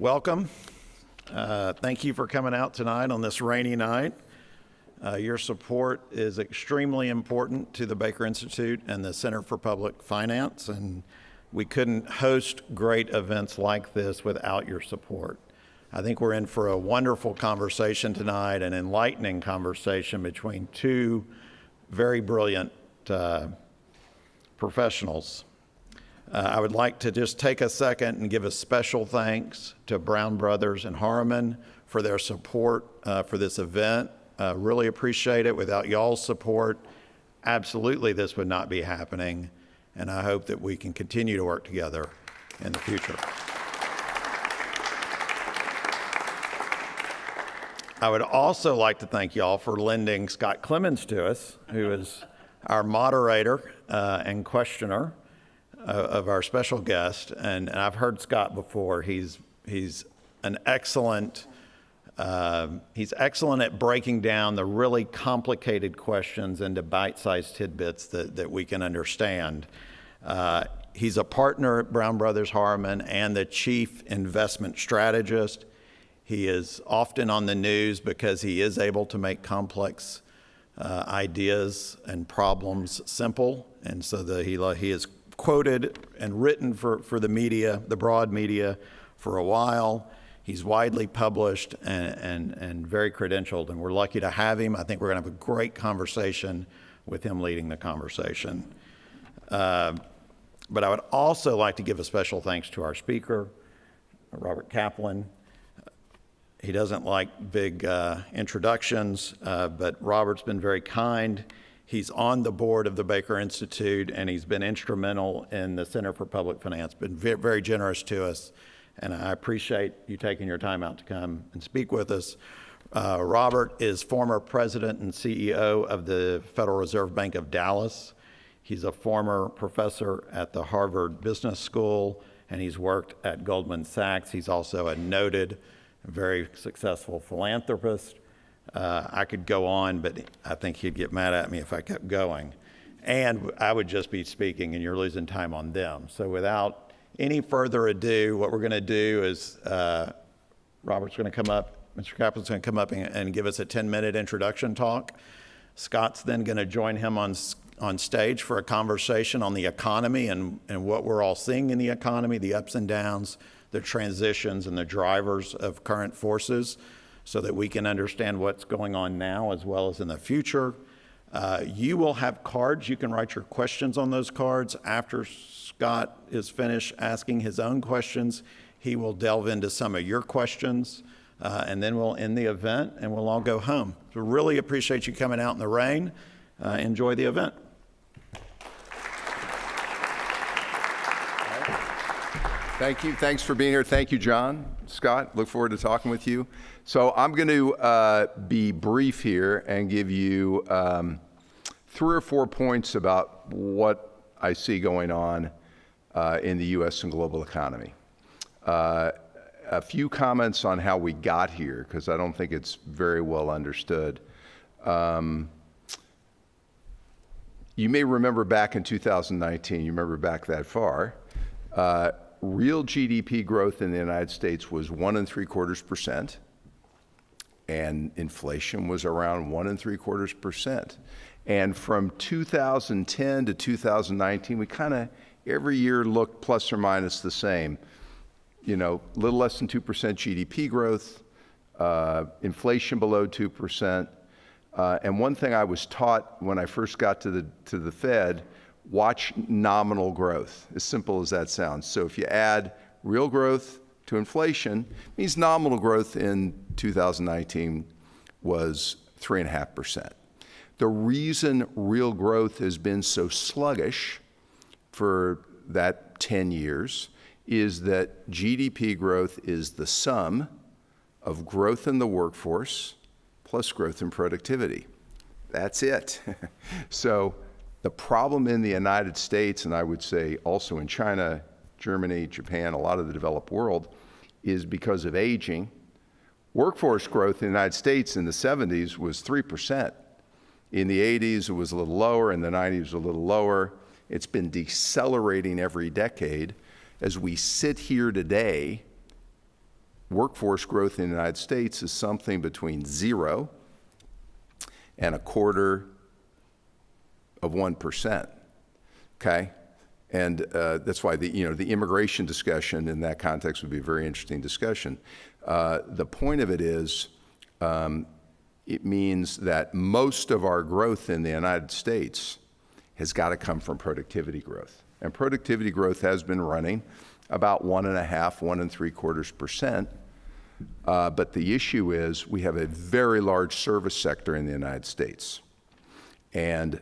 welcome. Thank you for coming out tonight on this rainy night. Your support is extremely important to the Baker Institute and the Center for Public Finance, and we couldn't host great events like this without your support. I think we're in for a wonderful conversation tonight, an enlightening conversation between two very brilliant professionals. I would like to just take a second and give a special thanks to Brown Brothers and Harriman for their support for this event. Really appreciate it. Without y'all's support, absolutely this would not be happening, and I hope that we can continue to work together in the future. I would also like to thank y'all for lending Scott Clemens to us, who is our moderator and questioner of our special guest. And I've heard Scott before. He's an excellent, he's excellent at breaking down the really complicated questions into bite-sized tidbits that we can understand. He's a partner at Brown Brothers Harriman and the chief investment strategist. He is often on the news because he is able to make complex ideas and problems simple. And so he is quoted and written for the media, the broad media, for a while. He's widely published and very credentialed, and we're lucky to have him. I think we're going to have a great conversation with him leading the conversation. But I would also like to give a special thanks to our speaker, Robert Kaplan. He doesn't like big introductions, but Robert's been very kind. He's on the board of the Baker Institute, and he's been instrumental in the Center for Public Finance, been very generous to us, and I appreciate you taking your time out to come and speak with us. Robert is former president and CEO of the Federal Reserve Bank of Dallas. He's a former professor at the Harvard Business School, and he's worked at Goldman Sachs. He's also a noted, very successful philanthropist. I could go on, but I think he'd get mad at me if I kept going. And I would just be speaking, and you're losing time on them. So without any further ado, what we're going to do is Robert's going to come up, Mr. Kaplan's going to come up and give us a 10-minute introduction talk. Scott's then going to join him on stage for a conversation on the economy and what we're all seeing in the economy, the ups and downs, the transitions and the drivers of current forces, so that we can understand what's going on now as well as in the future. You will have cards. You can write your questions on those cards. After Scott is finished asking his own questions, he will delve into some of your questions, and then we'll end the event and we'll all go home. So really appreciate you coming out in the rain. Enjoy the event. Thank you. Thanks for being here. Thank you, John. Scott, look forward to talking with you. So I'm going to be brief here and give you 3 or 4 points about what I see going on in the U.S. and global economy. A few comments on how we got here, because I don't think it's very well understood. You may remember back in 2019, you remember back that far, real GDP growth in the United States was 1.75%, and inflation was around 1.75%. And from 2010 to 2019, we kind of every year looked plus or minus the same. You know, a little less than 2% GDP growth, inflation below 2%. And one thing I was taught when I first got to the Fed, watch nominal growth, as simple as that sounds. So if you add real growth to inflation, it means nominal growth in 2019 was 3.5%. The reason real growth has been so sluggish for that 10 years is that GDP growth is the sum of growth in the workforce plus growth in productivity. That's it. So the problem in the United States, and I would say also in China, Germany, Japan, a lot of the developed world, is because of aging. Workforce growth in the United States in the 70s was 3%. In the 80s, it was a little lower. In the 90s, it was a little lower. It's been decelerating every decade. As we sit here today, workforce growth in the United States is something between 0 and 0.25%, okay? And that's why the immigration discussion in that context would be a very interesting discussion. The point of it is, it means that most of our growth in the United States has got to come from productivity growth. And productivity growth has been running about 1.5, 1.75%. But the issue is we have a very large service sector in the United States. And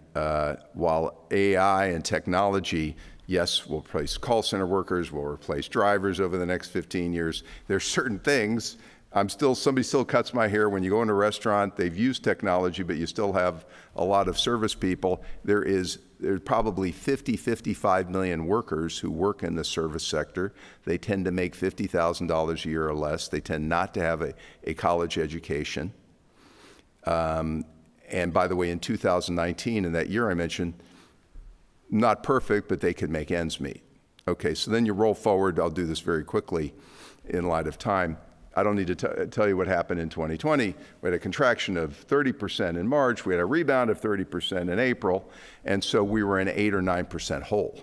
while AI and technology, yes, will replace call center workers, will replace drivers over the next 15 years, there's certain things. Somebody still cuts my hair. When you go in a restaurant, they've used technology, but you still have a lot of service people. There's probably 55 million workers who work in the service sector. They tend to make $50,000 a year or less. They tend not to have a college education. And by the way, in 2019, in that year I mentioned, not perfect, but they could make ends meet. Okay, so then you roll forward. I'll do this very quickly in light of time. I don't need to tell you what happened in 2020. We had a contraction of 30% in March. We had a rebound of 30% in April. And so we were in 8 or 9% hole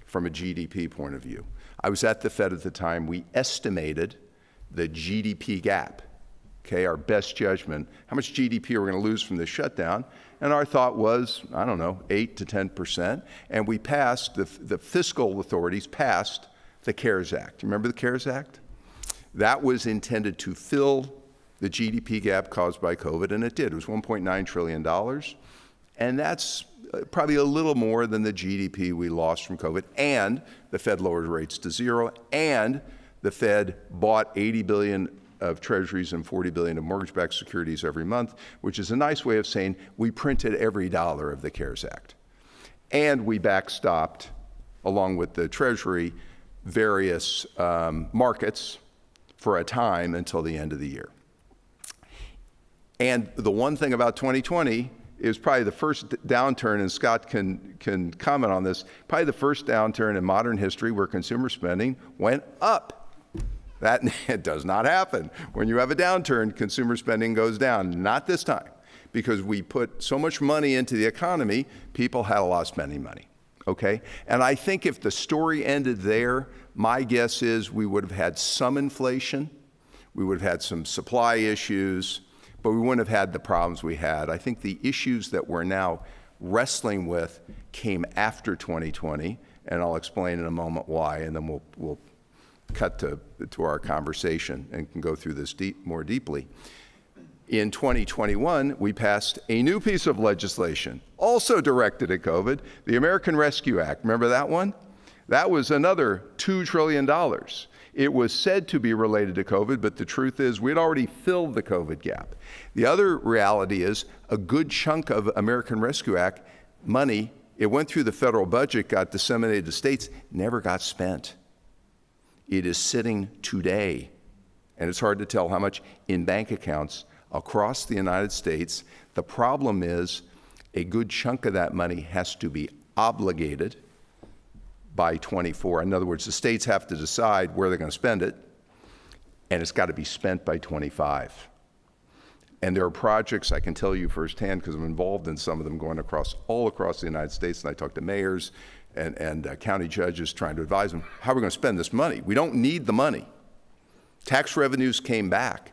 from a GDP point of view. I was at the Fed at the time. We estimated the GDP gap, okay, our best judgment, how much GDP are we going to lose from this shutdown? And our thought was, I don't know, 8 to 10%. And we passed, the fiscal authorities passed the CARES Act. Remember the CARES Act? That was intended to fill the GDP gap caused by COVID, and it did. It was $1.9 trillion, and that's probably a little more than the GDP we lost from COVID, and the Fed lowered rates to 0, and the Fed bought 80 billion of treasuries and 40 billion of mortgage-backed securities every month, which is a nice way of saying we printed every dollar of the CARES Act. And we backstopped, along with the Treasury, various markets for a time until the end of the year. And the one thing about 2020 is probably the first downturn, and Scott can comment on this, probably the first downturn in modern history where consumer spending went up. That it does not happen. When you have a downturn, consumer spending goes down. Not this time, because we put so much money into the economy, people had a lot of spending money, okay? And I think if the story ended there, my guess is we would have had some inflation, we would have had some supply issues, but we wouldn't have had the problems we had. I think the issues that we're now wrestling with came after 2020, and I'll explain in a moment why, and then we'll cut to our conversation and can go through this more deeply. In 2021, we passed a new piece of legislation, also directed at COVID, the American Rescue Act. Remember that one? That was another $2 trillion. It was said to be related to COVID, but the truth is we'd already filled the COVID gap. The other reality is a good chunk of American Rescue Act money, it went through the federal budget, got disseminated to states, never got spent. It is sitting today, and it's hard to tell how much in bank accounts across the United States. The problem is a good chunk of that money has to be obligated by 24. In other words, the states have to decide where they're going to spend it, and it's got to be spent by 25. And there are projects, I can tell you firsthand because I'm involved in some of them, going all across the United States, and I talk to mayors and county judges trying to advise them, how are we going to spend this money? We don't need the money. Tax revenues came back,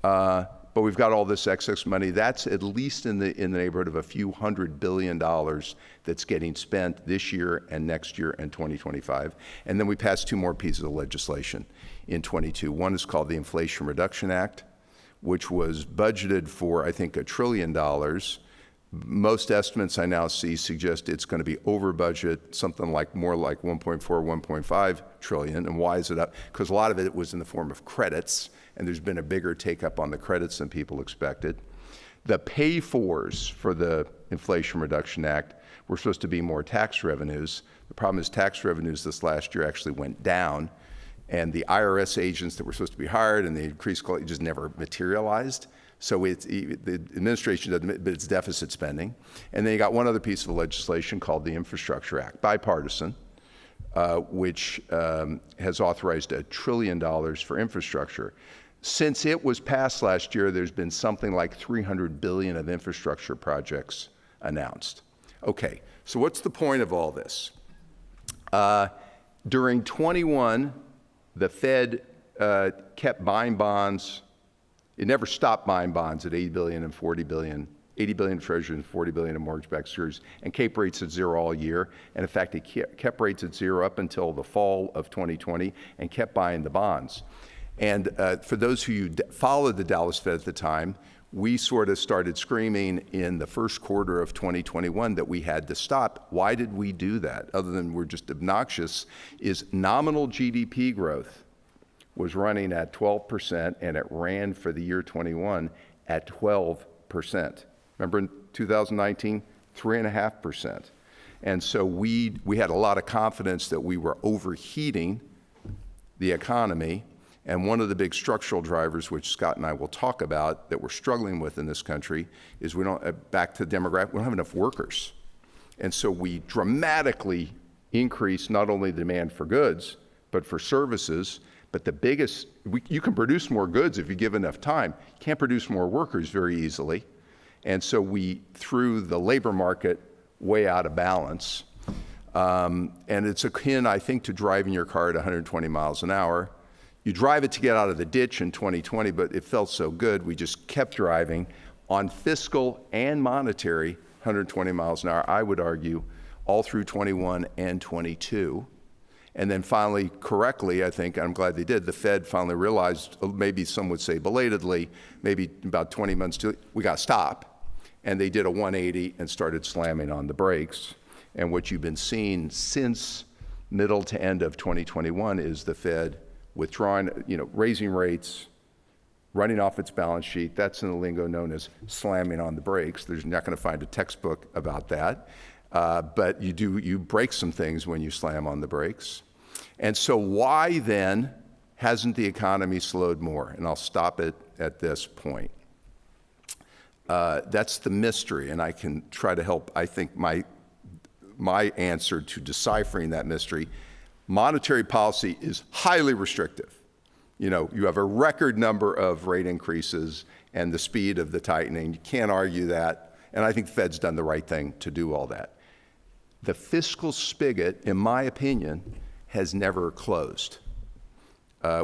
but we've got all this excess money. That's at least in the neighborhood of a few $100 billion that's getting spent this year and next year and 2025. And then we passed 2 more pieces of legislation in 22. One is called the Inflation Reduction Act, which was budgeted for, I think, $1 trillion. Most estimates I now see suggest it's going to be over budget, something like more like 1.4, 1.5 trillion. And why is it up? Because a lot of it was in the form of credits, and there's been a bigger take up on the credits than people expected. The pay-fors for the Inflation Reduction Act were supposed to be more tax revenues. The problem is tax revenues this last year actually went down, and the IRS agents that were supposed to be hired and the increased quality just never materialized. So the administration doesn't admit, but it's deficit spending. And then you got one other piece of legislation called the Infrastructure Act, bipartisan. which has authorized $1 trillion for infrastructure. Since it was passed last year, there's been something like $300 billion of infrastructure projects announced. Okay, so what's the point of all this? During 21, the Fed kept buying bonds. It never stopped buying bonds at $80 billion and $40 billion, $80 billion in Treasury and $40 billion in mortgage-backed securities, and kept rates at zero all year. And in fact, it kept rates at zero up until the fall of 2020 and kept buying the bonds. And for those who followed the Dallas Fed at the time, we sort of started screaming in the first quarter of 2021 that we had to stop. Why did we do that? Other than we're just obnoxious, is nominal GDP growth was running at 12%, and it ran for the year 21 at 12%. Remember in 2019, 3.5%. And so we had a lot of confidence that we were overheating the economy. And one of the big structural drivers, which Scott and I will talk about, that we're struggling with in this country, is back to demographic, we don't have enough workers. And so we dramatically increase not only the demand for goods, but for services. But the biggest, you can produce more goods if you give enough time. You can't produce more workers very easily. And so we threw the labor market way out of balance. And it's akin, I think, to driving your car at 120 miles an hour. You drive it to get out of the ditch in 2020, but it felt so good, we just kept driving on fiscal and monetary 120 miles an hour, I would argue, all through 21 and 22. And then finally, correctly, I think, I'm glad they did, the Fed finally realized, maybe some would say belatedly, maybe about 20 months to, we got to stop. And they did a 180 and started slamming on the brakes. And what you've been seeing since middle to end of 2021 is the Fed withdrawing, raising rates, running off its balance sheet. That's in the lingo known as slamming on the brakes. There's not going to find a textbook about that. But you break some things when you slam on the brakes. And so why then hasn't the economy slowed more? And I'll stop it at this point. That's the mystery, and I can try to help, I think, my answer to deciphering that mystery. Monetary policy is highly restrictive. You have a record number of rate increases and the speed of the tightening. You can't argue that. And I think the Fed's done the right thing to do all that. The fiscal spigot, in my opinion, has never closed.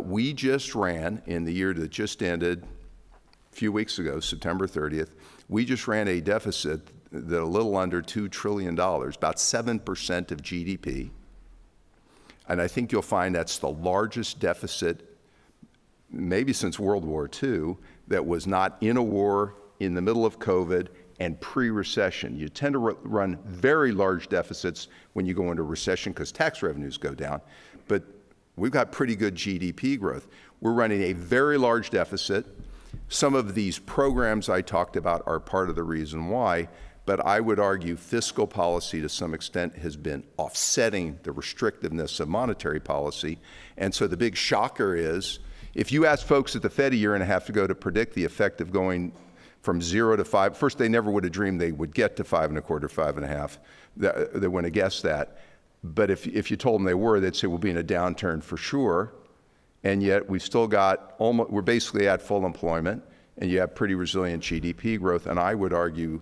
We just ran, in the year that just ended a few weeks ago, September 30th, we just ran a deficit that a little under $2 trillion, about 7% of GDP. And I think you'll find that's the largest deficit, maybe since World War II, that was not in a war, in the middle of COVID, and pre-recession. You tend to run very large deficits when you go into recession because tax revenues go down. But we've got pretty good GDP growth. We're running a very large deficit. Some of these programs I talked about are part of the reason why. But I would argue fiscal policy to some extent has been offsetting the restrictiveness of monetary policy. And so the big shocker is, if you ask folks at the Fed a year and a half ago to predict the effect of going from 0 to 5, first they never would have dreamed they would get to 5.25, 5.5. They wouldn't have guessed that. But if you told them they were, they'd say we'll be in a downturn for sure. And yet we've still got we're basically at full employment, and you have pretty resilient GDP growth. And I would argue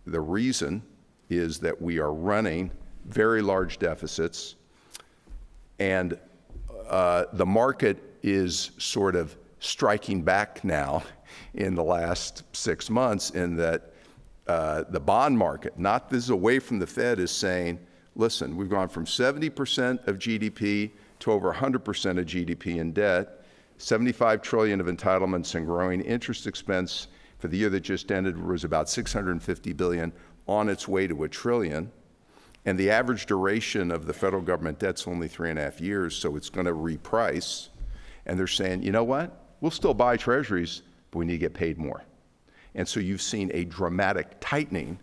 the reason is that we are running very large deficits, and the market is sort of striking back now in the last 6 months in that the bond market, this is away from the Fed, is saying, listen, we've gone from 70% of GDP to over 100% of GDP in debt, 75 trillion of entitlements and growing. Interest expense for the year that just ended was about 650 billion, on its way to $1 trillion. And the average duration of the federal government debt's only 3.5 years, so it's going to reprice. And they're saying, you know what? We'll still buy treasuries, but we need to get paid more. And so you've seen a dramatic tightening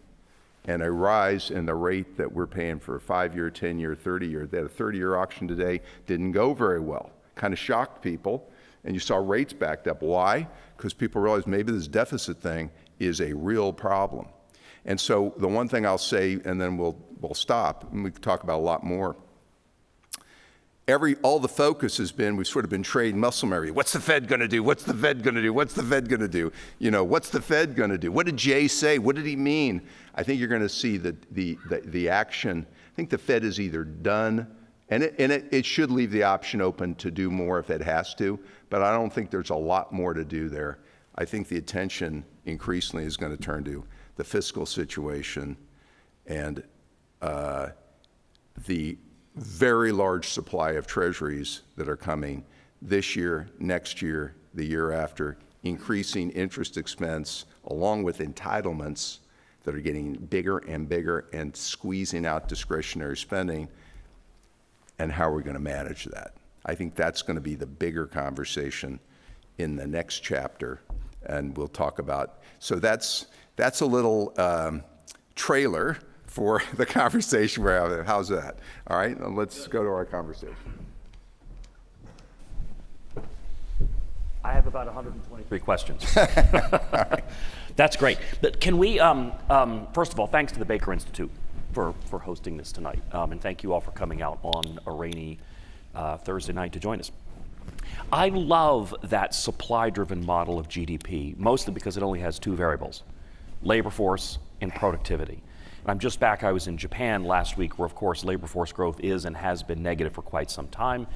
and a rise in the rate that we're paying for a 5-year, 10-year, 30-year. They had a 30-year auction today, didn't go very well. Kind of shocked people. And you saw rates backed up. Why? Because people realized maybe this deficit thing is a real problem. And so the one thing I'll say, and then we'll stop, and we can talk about a lot more. all the focus has been, we've sort of been trading muscle memory. What's the Fed going to do? What's the Fed going to do? What's the Fed going to do? What's the Fed going to do? What did Jay say? What did he mean? I think you're going to see the action. I think the Fed is either done, and it should leave the option open to do more if it has to, but I don't think there's a lot more to do there. I think the attention increasingly is going to turn to the fiscal situation and the very large supply of treasuries that are coming this year, next year, the year after, increasing interest expense along with entitlements that are getting bigger and bigger and squeezing out discretionary spending, and how we're going to manage that. I think that's going to be the bigger conversation in the next chapter, and we'll talk about. So that's a little trailer for the conversation we're having. How's that? All right, now let's go to our conversation. I have about 123 questions. That's great. But can we, first of all, thanks to the Baker Institute for hosting this tonight. And thank you all for coming out on a rainy Thursday night to join us. I love that supply-driven model of GDP, mostly because it only has two variables, labor force and productivity. And I'm just back, I was in Japan last week, where of course labor force growth is and has been negative for quite some time.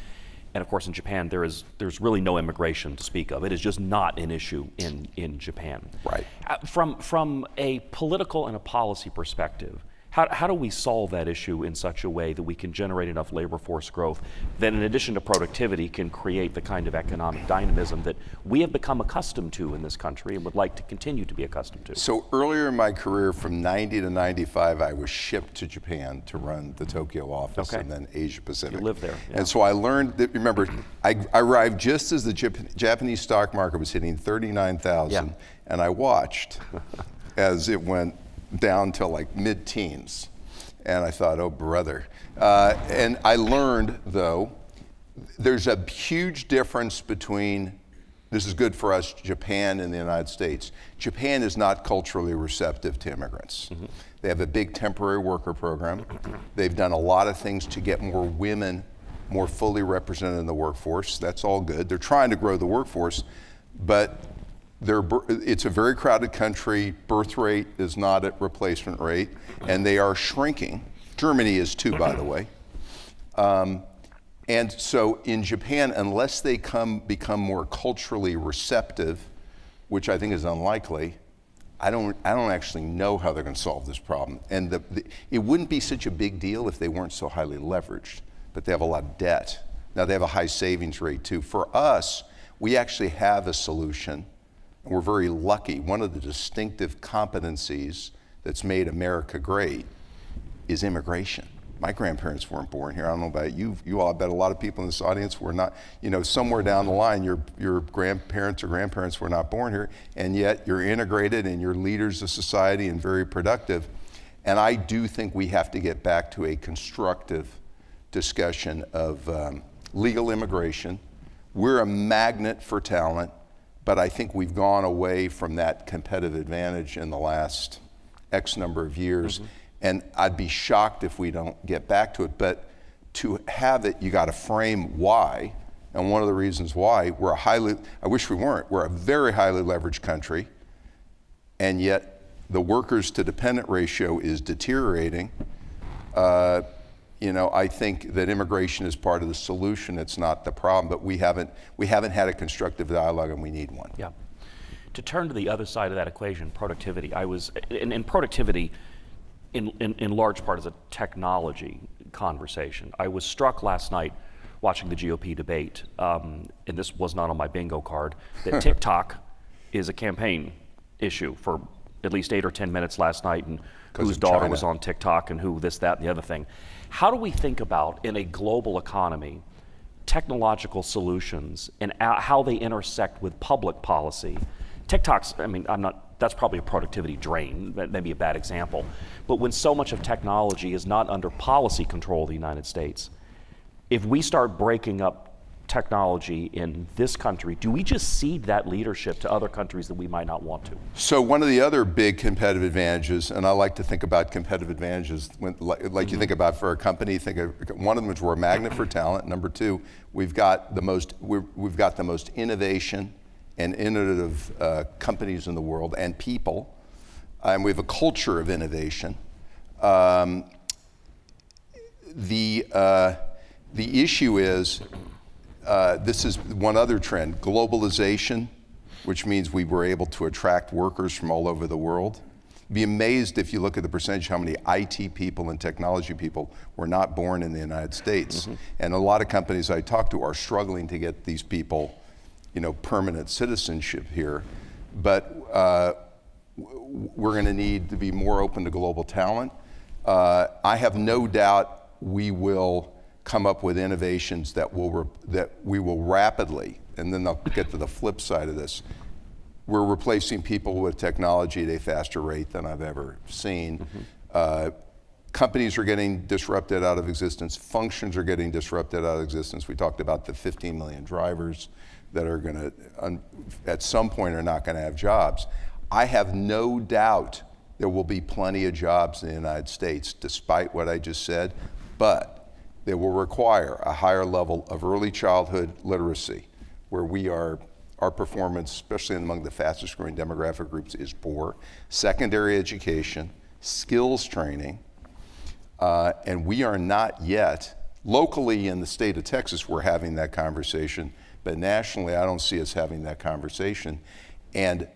And of course in Japan there's really no immigration to speak of. It is just not an issue in Japan. Right. From a political and a policy perspective, how do we solve that issue in such a way that we can generate enough labor force growth that in addition to productivity can create the kind of economic dynamism that we have become accustomed to in this country and would like to continue to be accustomed to? So earlier in my career, from 90 to 95, I was shipped to Japan to run the Tokyo office and then Asia Pacific. You lived there. Yeah. And so I learned that, remember, I arrived just as the Japanese stock market was hitting 39,000, and I watched as it went down to like mid-teens. And I thought, oh brother. And I learned though, there's a huge difference between, this is good for us, Japan and the United States. Japan is not culturally receptive to immigrants. Mm-hmm. They have a big temporary worker program. They've done a lot of things to get more women more fully represented in the workforce. That's all good. They're trying to grow the workforce, but it's a very crowded country. Birth rate is not at replacement rate, and they are shrinking. Germany is too, by the way. And so in Japan, unless they become more culturally receptive, which I think is unlikely, I don't actually know how they're going to solve this problem. And it wouldn't be such a big deal if they weren't so highly leveraged, but they have a lot of debt. Now they have a high savings rate too. For us, we actually have a solution. We're very lucky. One of the distinctive competencies that's made America great is immigration. My grandparents weren't born here. I don't know about you all. I bet a lot of people in this audience were not, somewhere down the line, your grandparents or grandparents were not born here, and yet you're integrated and you're leaders of society and very productive. And I do think we have to get back to a constructive discussion of legal immigration. We're a magnet for talent. But I think we've gone away from that competitive advantage in the last X number of years. Mm-hmm. And I'd be shocked if we don't get back to it. But to have it, you got to frame why. And one of the reasons why, I wish we weren't, we're a very highly leveraged country. And yet the workers to dependent ratio is deteriorating. I think that immigration is part of the solution. It's not the problem, but we haven't had a constructive dialogue, and we need one. Yeah. To turn to the other side of that equation, productivity. And productivity, in large part, is a technology conversation. I was struck last night watching the GOP debate, and this was not on my bingo card, that TikTok is a campaign issue for at least 8 or 10 minutes last night, and whose daughter was on TikTok and who this, that, and the other thing. How do we think about, in a global economy, technological solutions and how they intersect with public policy? TikTok's, that's probably a productivity drain, that may be a bad example, but when so much of technology is not under policy control of the United States, if we start breaking up technology in this country, do we just cede that leadership to other countries that we might not want to? So one of the other big competitive advantages, and I like to think about competitive advantages like you think about for a company. Think of one of them is we're a magnet for talent. Number two, we've got the most innovation and innovative companies in the world and people, and we have a culture of innovation. The issue is, this is one other trend, globalization, which means we were able to attract workers from all over the world. Be amazed if you look at the percentage how many IT people and technology people were not born in the United States. And a lot of companies I talk to are struggling to get these people, permanent citizenship here. But we're going to need to be more open to global talent. I have no doubt we will come up with innovations that we will rapidly, and then I'll get to the flip side of this. We're replacing people with technology at a faster rate than I've ever seen. Companies are getting disrupted out of existence. Functions are getting disrupted out of existence. We talked about the 15 million drivers that are going to, at some point, are not going to have jobs. I have no doubt there will be plenty of jobs in the United States, despite what I just said, but they will require a higher level of early childhood literacy, where our performance, especially among the fastest growing demographic groups, is poor. Secondary education, skills training, and we are not yet, locally in the state of Texas, we're having that conversation, but nationally, I don't see us having that conversation. And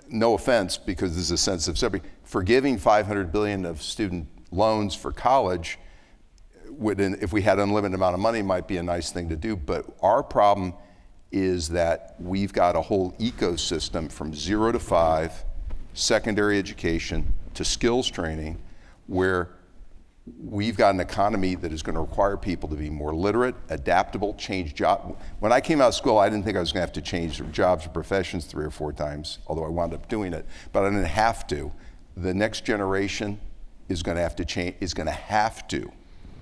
no offense, because there's a sense of separation, forgiving $500 billion of student loans for college, if we had unlimited amount of money, might be a nice thing to do. But our problem is that we've got a whole ecosystem from 0 to 5, secondary education to skills training, where we've got an economy that is going to require people to be more literate, adaptable, change job. When I came out of school, I didn't think I was going to have to change jobs or professions 3 or 4 times, although I wound up doing it, but I didn't have to. The next generation is going to have to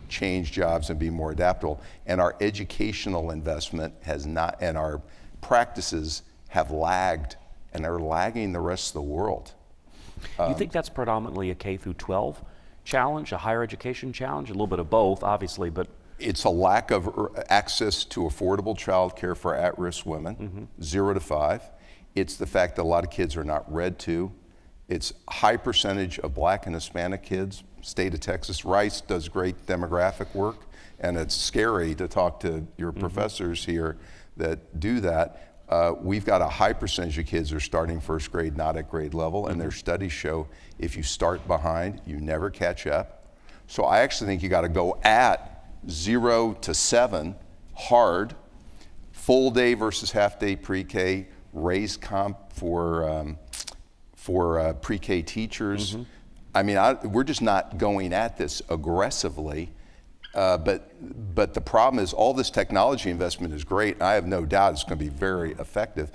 change jobs and be more adaptable. And our educational investment has not, and our practices have lagged, and they're lagging the rest of the world. You think that's predominantly a K through 12 challenge, a higher education challenge? A little bit of both, obviously, but it's a lack of access to affordable child care for at-risk women, 0 to 5. It's the fact that a lot of kids are not read to. It's a high percentage of Black and Hispanic kids. State of Texas, Rice does great demographic work, and it's scary to talk to your professors here that do that. We've got a high percentage of kids who are starting first grade not at grade level, and their studies show if you start behind, you never catch up. So I actually think you got to go at 0 to 7 hard, full day versus half day pre-K, raise comp for pre-K teachers. I mean, we're just not going at this aggressively, but the problem is all this technology investment is great. I have no doubt it's going to be very effective,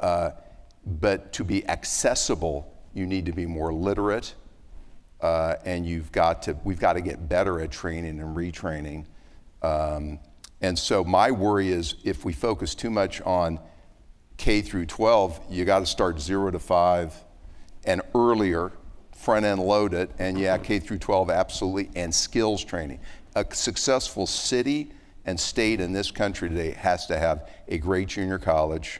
but to be accessible, you need to be more literate, and we've got to get better at training and retraining. And so my worry is if we focus too much on K through 12, you got to start 0 to 5 and earlier, front end load it, and yeah, K through 12 absolutely, and skills training. A successful city and state in this country today has to have a great junior college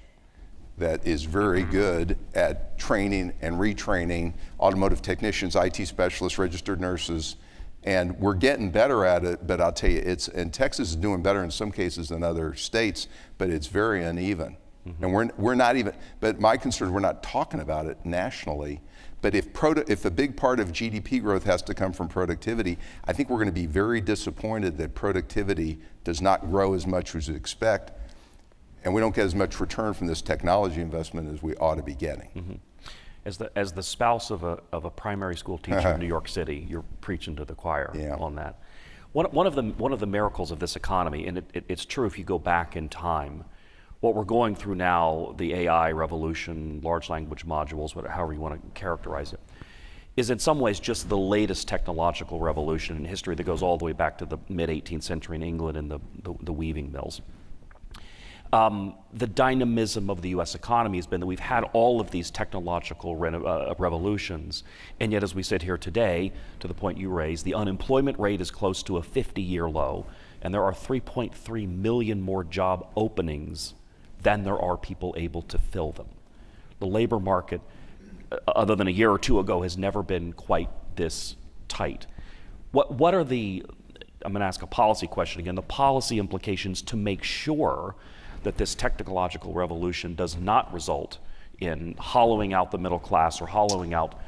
that is very good at training and retraining automotive technicians, IT specialists, registered nurses, and we're getting better at it, but I'll tell you, and Texas is doing better in some cases than other states, but it's very uneven. And we're not even, but my concern is we're not talking about it nationally. But if a big part of GDP growth has to come from productivity, I think we're going to be very disappointed that productivity does not grow as much as we expect, and we don't get as much return from this technology investment as we ought to be getting. As the spouse of a primary school teacher in New York City, you're preaching to the choir on that. One of the miracles of this economy, and it's true if you go back in time, what we're going through now, the AI revolution, large language modules, however you want to characterize it, is in some ways just the latest technological revolution in history that goes all the way back to the mid-18th century in England and the weaving mills. The dynamism of the U.S. economy has been that we've had all of these technological revolutions, and yet as we sit here today, to the point you raised, the unemployment rate is close to a 50-year low, and there are 3.3 million more job openings than there are people able to fill them. The labor market, other than a year or two ago, has never been quite this tight. What are the, I'm going to ask a policy question again, the policy implications to make sure that this technological revolution does not result in hollowing out the middle class or hollowing out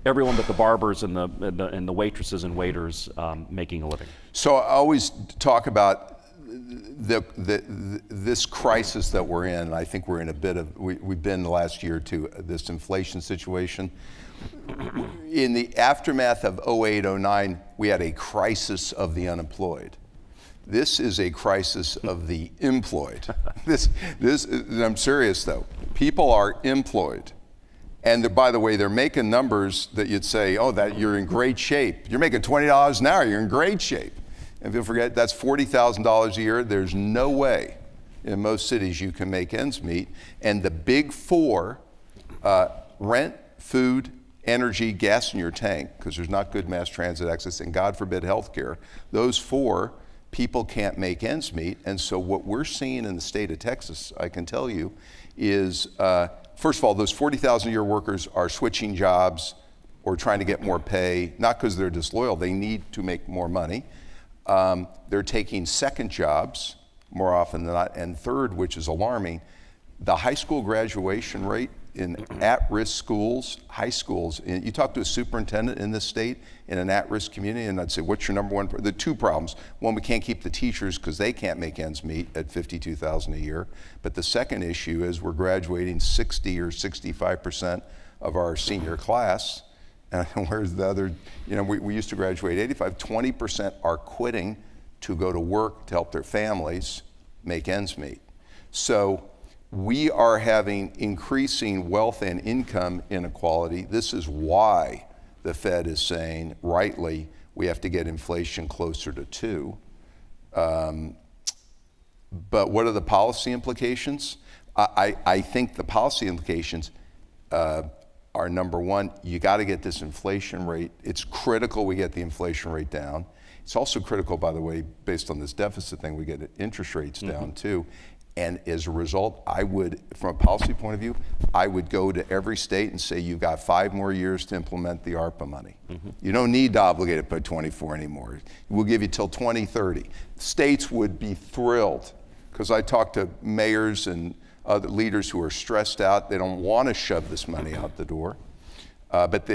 everyone but the barbers and the waitresses and waiters making a living? So I always talk about this crisis that we're in. I think we're in a bit of, we've been the last year or two, this inflation situation. In the aftermath of 08, 09, we had a crisis of the unemployed. This is a crisis of the employed. I'm serious though. People are employed. And by the way, they're making numbers that you'd say, oh, that you're in great shape. You're making $20 an hour, you're in great shape. And if you forget, that's $40,000 a year. There's no way in most cities you can make ends meet. And the big four, rent, food, energy, gas in your tank, because there's not good mass transit access, and God forbid healthcare, those four, people can't make ends meet. And so what we're seeing in the state of Texas, I can tell you, is first of all, those 40,000 a year workers are switching jobs or trying to get more pay, not because they're disloyal, they need to make more money. They're taking second jobs more often than not. And third, which is alarming, the high school graduation rate in at-risk schools, high schools, you talk to a superintendent in this state in an at-risk community, and I'd say, what's your number one? The two problems. One, we can't keep the teachers because they can't make ends meet at $52,000 a year. But the second issue is we're graduating 60 or 65% of our senior class. And where's the other, we used to graduate 85, 20% are quitting to go to work to help their families make ends meet. So we are having increasing wealth and income inequality. This is why the Fed is saying, rightly, we have to get inflation closer to 2. But what are the policy implications? I think the policy implications are, number one, you got to get this inflation rate. It's critical we get the inflation rate down. It's also critical, by the way, based on this deficit thing, we get interest rates down too. And as a result, I would, from a policy point of view, I would go to every state and say, you've got 5 more years to implement the ARPA money. You don't need to obligate it by 24 anymore. We'll give you till 2030. States would be thrilled, because I talk to mayors and other leaders who are stressed out. They don't want to shove this money out the door. But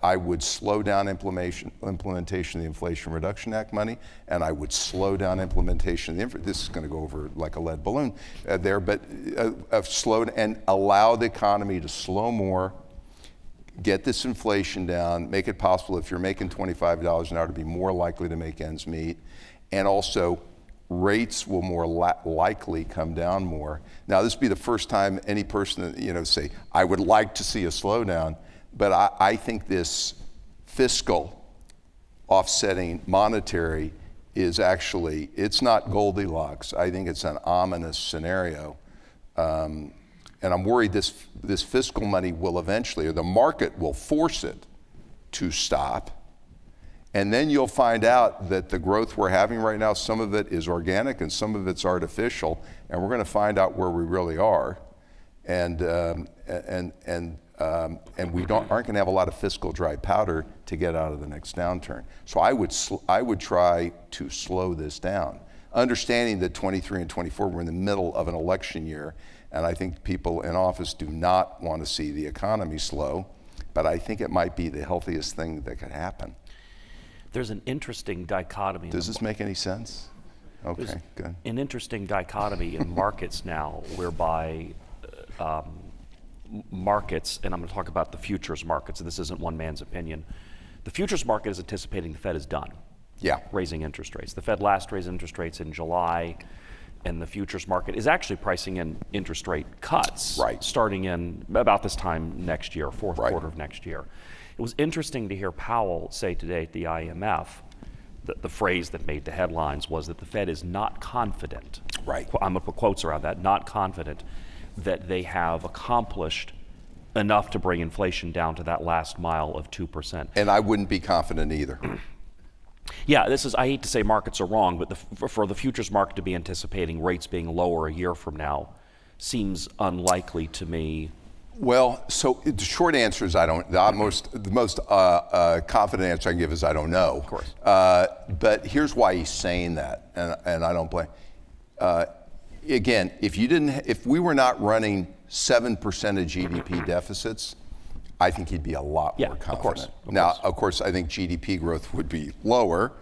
I would slow down implementation of the Inflation Reduction Act money, and I would slow down implementation of this is going to go over like a lead balloon there, but slow and allow the economy to slow more, get this inflation down, make it possible if you're making $25 an hour to be more likely to make ends meet, and also rates will more likely come down more. Now, this would be the first time any person, say, I would like to see a slowdown. But I think this fiscal offsetting monetary is actually, it's not Goldilocks. I think it's an ominous scenario. And I'm worried this fiscal money will eventually, or the market will force it to stop. And then you'll find out that the growth we're having right now, some of it is organic and some of it's artificial. And we're going to find out where we really are. And we aren't going to have a lot of fiscal dry powder to get out of the next downturn. So I would try to slow this down, understanding that 23 and 24 we're in the middle of an election year, and I think people in office do not want to see the economy slow, but I think it might be the healthiest thing that could happen. There's an interesting dichotomy. Does this make any sense? Okay, good. An interesting dichotomy in markets now, whereby markets, and I'm going to talk about the futures markets, and this isn't one man's opinion. The futures market is anticipating the Fed is done raising interest rates. The Fed last raised interest rates in July, and the futures market is actually pricing in interest rate cuts starting in about this time next year, fourth quarter of next year. It was interesting to hear Powell say today at the IMF that the phrase that made the headlines was that the Fed is not confident Right. I'm going to put quotes around that, not confident that they have accomplished enough to bring inflation down to that last mile of 2%. And I wouldn't be confident either. Yeah, I hate to say markets are wrong, but for the futures market to be anticipating rates being lower a year from now seems unlikely to me. Well, so the short answer is I don't. The most confident answer I can give is I don't know. Of course. But here's why he's saying that, and I don't blame. Again, if we were not running 7% of GDP deficits, I think he'd be a lot more confident. Of course. Of course, I think GDP growth would be lower,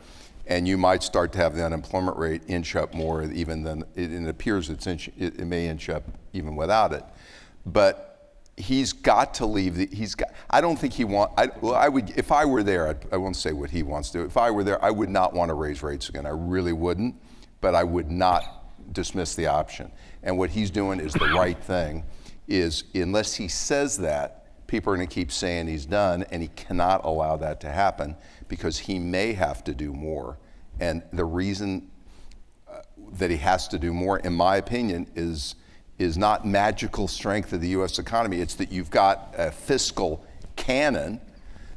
and you might start to have the unemployment rate inch up more even than it appears it may inch up even without it. But he's got to leave. I don't think he I would, if I were there, I won't say what he wants to do. If I were there, I would not want to raise rates again. I really wouldn't, but I would not dismiss the option. And what he's doing is the right thing. Is unless he says that, people are going to keep saying he's done, and he cannot allow that to happen because he may have to do more. And the reason that he has to do more, in my opinion, is not magical strength of the U.S. economy. It's that you've got a fiscal cannon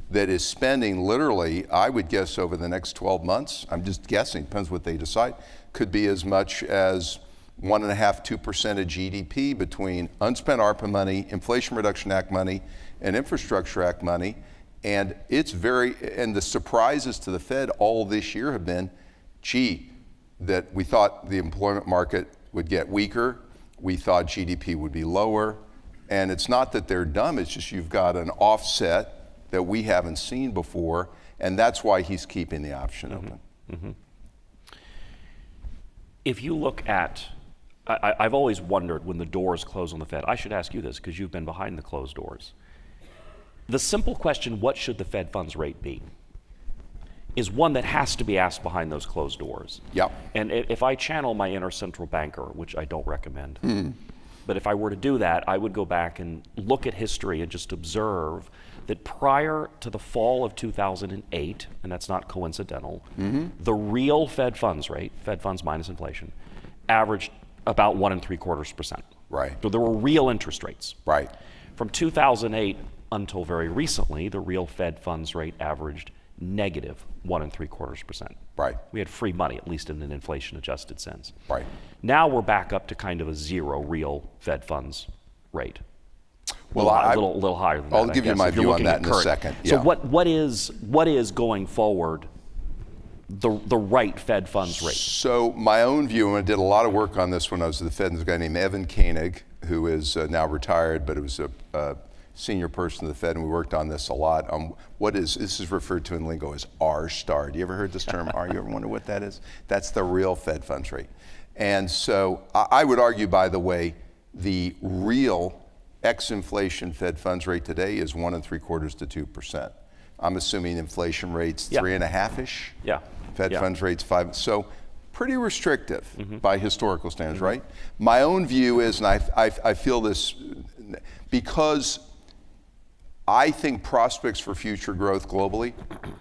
that is spending literally, I would guess over the next 12 months, I'm just guessing, depends what they decide, could be as much as 1.5%, 2% of GDP between unspent ARPA money, Inflation Reduction Act money, and Infrastructure Act money. And and the surprises to the Fed all this year have been, that we thought the employment market would get weaker, we thought GDP would be lower, and it's not that they're dumb, it's just you've got an offset that we haven't seen before, and that's why he's keeping the option open. Mm-hmm. If you look at, I've always wondered when the doors close on the Fed, I should ask you this because you've been behind the closed doors. The simple question, what should the Fed funds rate be, is one that has to be asked behind those closed doors. Yep. And if I channel my inner central banker, which I don't recommend, but if I were to do that, I would go back and look at history and just observe that prior to the fall of 2008, and that's not coincidental, the real Fed funds rate, Fed funds minus inflation, averaged about 1.75%. Right. So there were real interest rates. Right. From 2008 until very recently, the real Fed funds rate averaged negative 1.75%. Right. We had free money, at least in an inflation-adjusted sense. Right. Now we're back up to kind of a zero real Fed funds rate. Well, a little higher than that. I'll give you my if you're view on looking that at in a current. second. So Yeah. what is going forward the right Fed funds rate? So my own view, and I did a lot of work on this when I was at the Fed, there's a guy named Evan Koenig, who is now retired, but it was a senior person of the Fed, and we worked on this a lot. This is referred to in lingo as R-star. Do you ever heard this term R? You ever wonder what that is? That's the real Fed funds rate. And so I would argue, by the way, the real ex-inflation Fed funds rate today is 1.75% to 2%. I'm assuming inflation rates 3.5-ish. Yeah. Fed funds rates 5. So pretty restrictive by historical standards, right? My own view is, and I feel this because I think prospects for future growth globally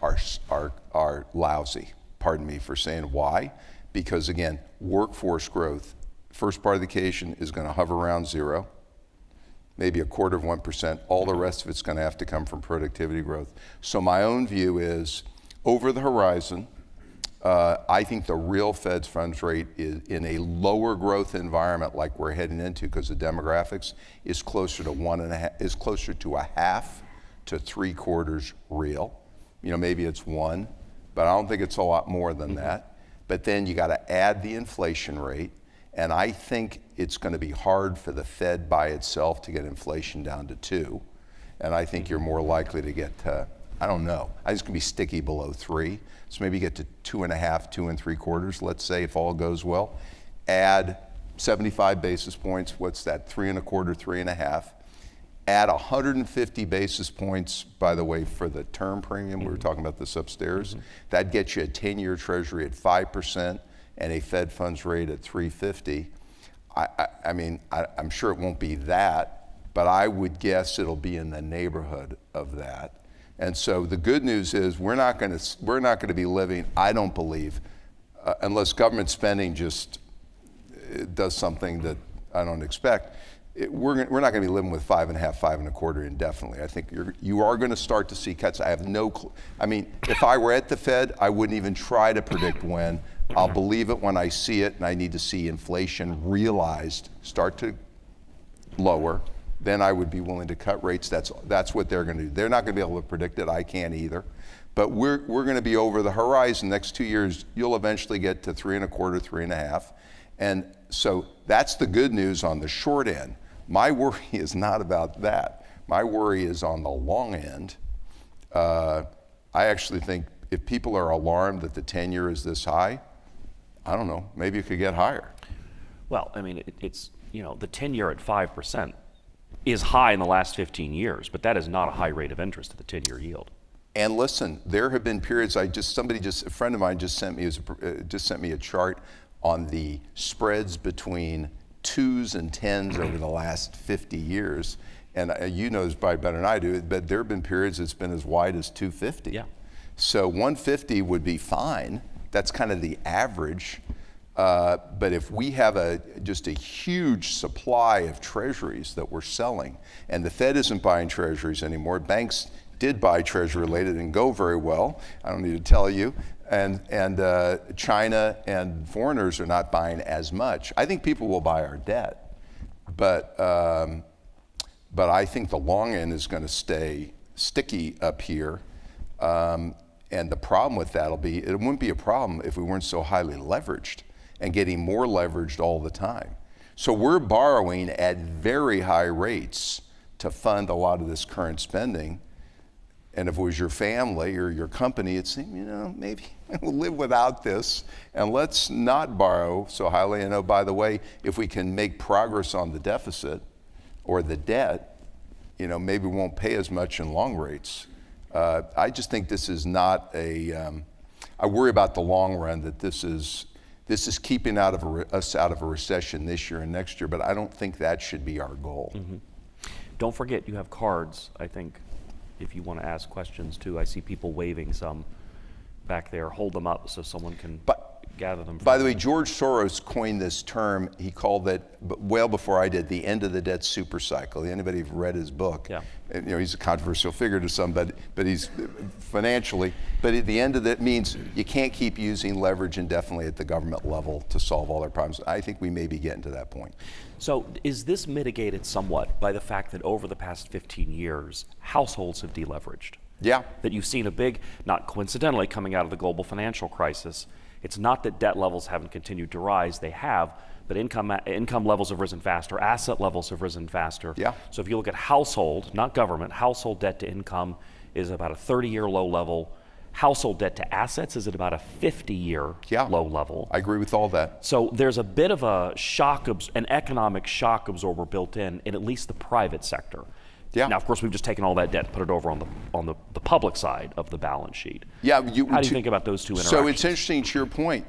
are lousy. Pardon me for saying why. Because again, workforce growth, first part of the equation is going to hover around 0, maybe 1/4%. All the rest of it's going to have to come from productivity growth. So my own view is, over the horizon, I think the real Fed's funds rate is in a lower growth environment like we're heading into because of demographics is closer to 1.5 to 3/4 real. Maybe it's 1, but I don't think it's a lot more than that. But then you got to add the inflation rate, and I think it's going to be hard for the Fed by itself to get inflation down to 2, and I think you're more likely to get to, I don't know, I think it's going to be sticky below 3. So maybe get to 2.5, 2.75, let's say, if all goes well. Add 75 basis points, what's that, 3.25, 3.5. Add 150 basis points, by the way, for the term premium. We were talking about this upstairs. That gets you a 10-year treasury at 5% and a Fed funds rate at 3.50. I'm sure it won't be that, but I would guess it'll be in the neighborhood of that. And so the good news is we're not going to be living, I don't believe, unless government spending just does something that I don't expect, we're not going to be living with 5.5, 5.25 indefinitely. I think you are going to start to see cuts. I have no clue. I mean, if I were at the Fed, I wouldn't even try to predict when. I'll believe it when I see it, and I need to see inflation realized start to lower. Then I would be willing to cut rates. That's what they're going to do. They're not going to be able to predict it. I can't either. But we're going to be over the horizon. Next 2 years, you'll eventually get to 3.25, 3.5. And so that's the good news on the short end. My worry is not about that. My worry is on the long end. I actually think if people are alarmed that the 10-year is this high, I don't know, maybe it could get higher. Well, I mean, it's, the 10-year at 5% is high in the last 15 years, but that is not a high rate of interest at the 10-year yield. And listen, there have been periods. A friend of mine just sent me a chart on the spreads between 2s and 10s over the last 50 years. And you know this probably better than I do, but there have been periods it's been as wide as 250. Yeah. So 150 would be fine. That's kind of the average. But if we have just a huge supply of treasuries that we're selling, and the Fed isn't buying treasuries anymore, banks did buy treasury related and go very well. I don't need to tell you. And China and foreigners are not buying as much. I think people will buy our debt, but I think the long end is going to stay sticky up here. And the problem with that it wouldn't be a problem if we weren't so highly leveraged and getting more leveraged all the time. So we're borrowing at very high rates to fund a lot of this current spending. And if it was your family or your company, it's, maybe we'll live without this and let's not borrow so highly. And by the way, if we can make progress on the deficit or the debt, maybe we won't pay as much in long rates. I just think this is not I worry about the long run that this is keeping us out of a recession this year and next year, but I don't think that should be our goal. Mm-hmm. Don't forget you have cards, I think, if you want to ask questions too. I see people waving some back there. Hold them up so someone can gather them. By the way, George Soros coined this term. He called it, well before I did, the end of the debt super cycle. Anybody who's read his book? Yeah. He's a controversial figure to some, but he's financially. But at the end of that means you can't keep using leverage indefinitely at the government level to solve all our problems. I think we may be getting to that point. So is this mitigated somewhat by the fact that over the past 15 years, households have deleveraged? Yeah. That you've seen a big, not coincidentally, coming out of the global financial crisis, it's not that debt levels haven't continued to rise, they have, but income levels have risen faster, asset levels have risen faster. Yeah. So if you look at household, not government, household debt to income is about a 30-year low level. Household debt to assets is at about a 50-year low level. I agree with all that. So there's a bit of a an economic shock absorber built in at least the private sector. Yeah. Now, of course, we've just taken all that debt and put it over on the public side of the balance sheet. Yeah. How do you think about those two interactions? So it's interesting to your point.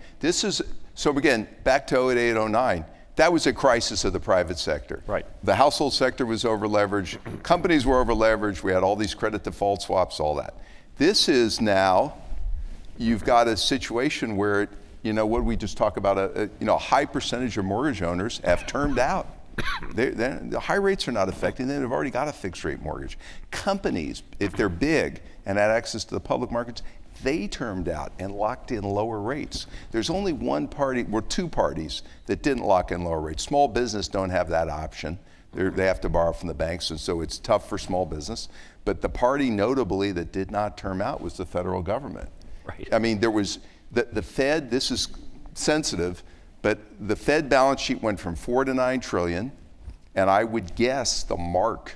So again, back to 08, 09, that was a crisis of the private sector. Right. The household sector was over leveraged. Companies were over leveraged. We had all these credit default swaps, all that. This is now, you've got a situation where, what we just talk about, a high percentage of mortgage owners have termed out. The high rates are not affecting them. They've already got a fixed rate mortgage. Companies, if they're big and had access to the public markets, they termed out and locked in lower rates. There's only two parties that didn't lock in lower rates. Small business don't have that option. They have to borrow from the banks, and so it's tough for small business. But the party notably that did not term out was the federal government. Right. I mean, there was the Fed, this is sensitive, but the Fed balance sheet went from 4 to 9 trillion, and I would guess the mark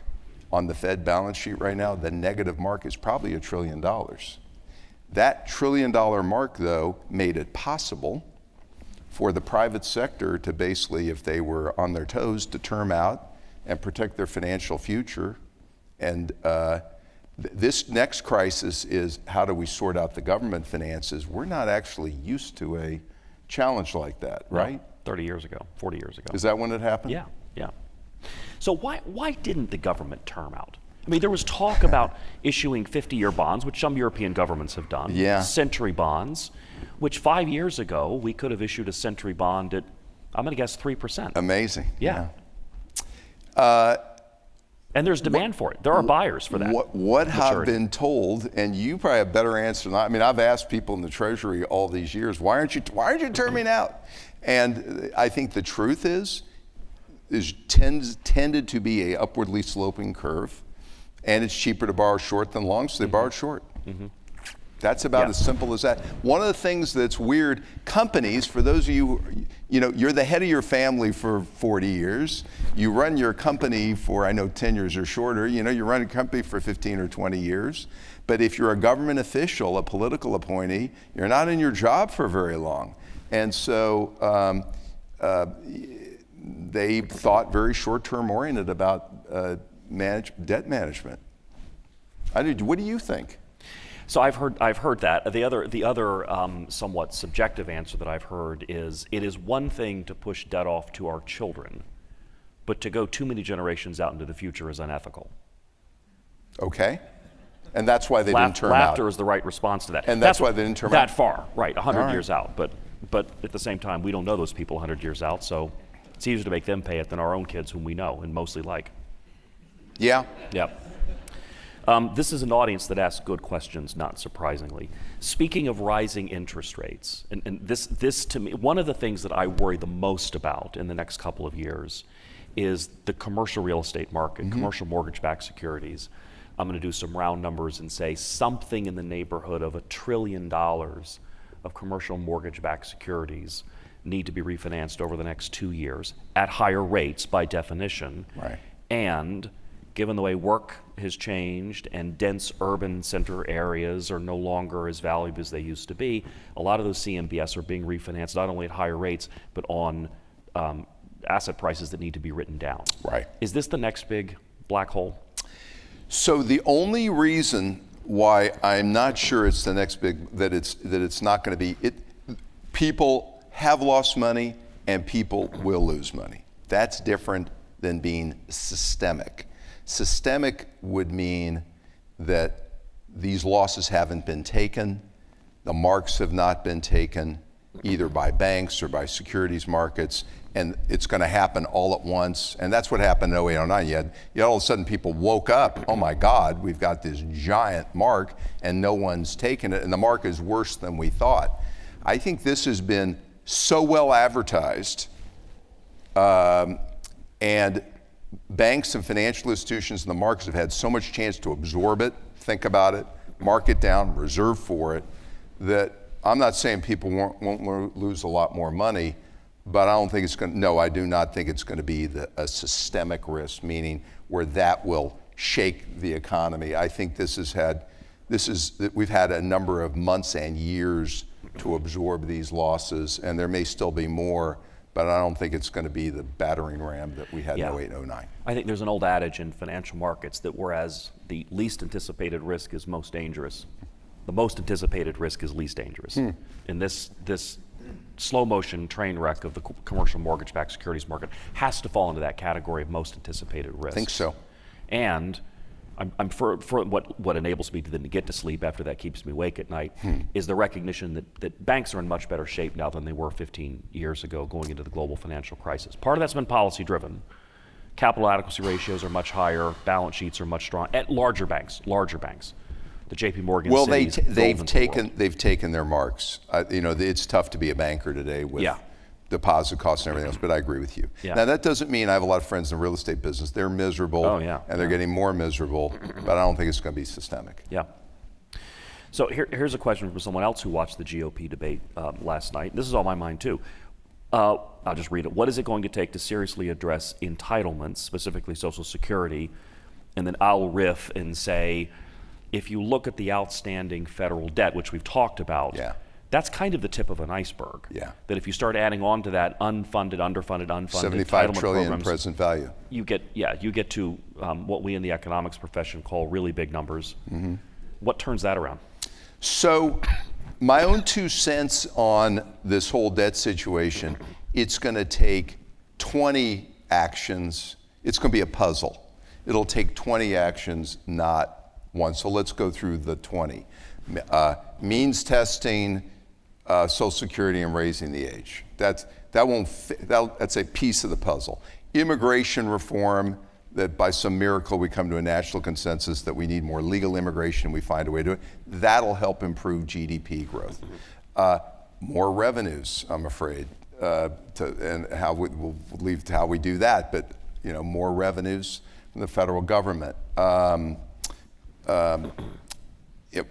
on the Fed balance sheet right now, the negative mark is probably $1 trillion. That $1 trillion mark, though, made it possible for the private sector to basically, if they were on their toes, to term out and protect their financial future. And this next crisis is how do we sort out the government finances? We're not actually used to a challenge like that, right? No, 30 years ago, 40 years ago. Is that when it happened? Yeah. So why didn't the government term out? I mean, there was talk about issuing 50-year bonds, which some European governments have done. Yeah. Century bonds, which 5 years ago, we could have issued a century bond at I'm going to guess 3%. Amazing. Yeah. And there's demand for it. There are buyers for that. What I've maturity. been told, and you probably have a better answer than I mean, I've asked people in the Treasury all these years, why aren't you terming out? And I think the truth is tended to be a upwardly sloping curve, and it's cheaper to borrow short than long, so they borrowed short. That's about as simple as that. One of the things that's weird, companies, for those of you, you're the head of your family for 40 years. You run your company for, I know, 10 years or shorter. You run a company for 15 or 20 years. But if you're a government official, a political appointee, you're not in your job for very long. And so they thought very short-term oriented about debt management. What do you think? So I've heard that. The other somewhat subjective answer that I've heard is it is one thing to push debt off to our children, but to go too many generations out into the future is unethical. Okay. And that's why they didn't term out. Laughter is the right response to that. And that's why they didn't term out. That far, right, 100 All right. years out. But at the same time, we don't know those people 100 years out, so it's easier to make them pay it than our own kids whom we know and mostly like. Yeah. Yep. This is an audience that asks good questions, not surprisingly. Speaking of rising interest rates, and this to me, one of the things that I worry the most about in the next couple of years is the commercial real estate market, commercial mortgage-backed securities. I'm going to do some round numbers and say something in the neighborhood of $1 trillion of commercial mortgage-backed securities need to be refinanced over the next 2 years at higher rates by definition. Right. And given the way work has changed and dense urban center areas are no longer as valuable as they used to be, a lot of those CMBS are being refinanced not only at higher rates, but on asset prices that need to be written down. Right. Is this the next big black hole? So the only reason why I'm not sure it's the next big, that it's not going to be, people have lost money and people will lose money. That's different than being systemic. Systemic would mean that these losses haven't been taken, the marks have not been taken, either by banks or by securities markets, and it's going to happen all at once. And that's what happened in 08, 09. You had all of a sudden people woke up, oh my God, we've got this giant mark and no one's taken it, and the mark is worse than we thought. I think this has been so well advertised, and banks and financial institutions and the markets have had so much chance to absorb it, think about it, mark it down, reserve for it, that I'm not saying people won't lose a lot more money, but I don't think it's going to, no, I do not think it's going to be a systemic risk, meaning where that will shake the economy. I think we've had a number of months and years to absorb these losses, and there may still be more, but I don't think it's going to be the battering ram that we had in 08, 09. I think there's an old adage in financial markets that whereas the least anticipated risk is most dangerous, the most anticipated risk is least dangerous. And this slow motion train wreck of the commercial mortgage-backed securities market has to fall into that category of most anticipated risk. I think so. And I'm for what enables me to then get to sleep after that keeps me awake at night is the recognition that banks are in much better shape now than they were 15 years ago going into the global financial crisis. Part of that's been policy driven. Capital adequacy ratios are much higher, balance sheets are much stronger at larger banks. The JP Morgan Well, cities, they've taken their marks. It's tough to be a banker today with deposit costs and everything else, but I agree with you. Now, that doesn't mean I have a lot of friends in the real estate business. They're miserable, and they're getting more miserable, but I don't think it's going to be systemic. Yeah. So here's a question from someone else who watched the GOP debate last night. This is on my mind, too. I'll just read it. What is it going to take to seriously address entitlements, specifically Social Security? And then I'll riff and say, if you look at the outstanding federal debt, which we've talked about, that's kind of the tip of an iceberg. That if you start adding on to that unfunded, underfunded 75 entitlement trillion programs, present value. You get to what we in the economics profession call really big numbers. What turns that around? So my own 2 cents on this whole debt situation, it's going to take 20 actions. It's going to be a puzzle. It'll take 20 actions, not one. So let's go through the 20. Means testing, Social Security and raising the age. That's a piece of the puzzle. Immigration reform, that by some miracle we come to a national consensus that we need more legal immigration, we find a way to do it. That'll help improve GDP growth. More revenues, I'm afraid, and how we'll leave to how we do that, but more revenues from the federal government.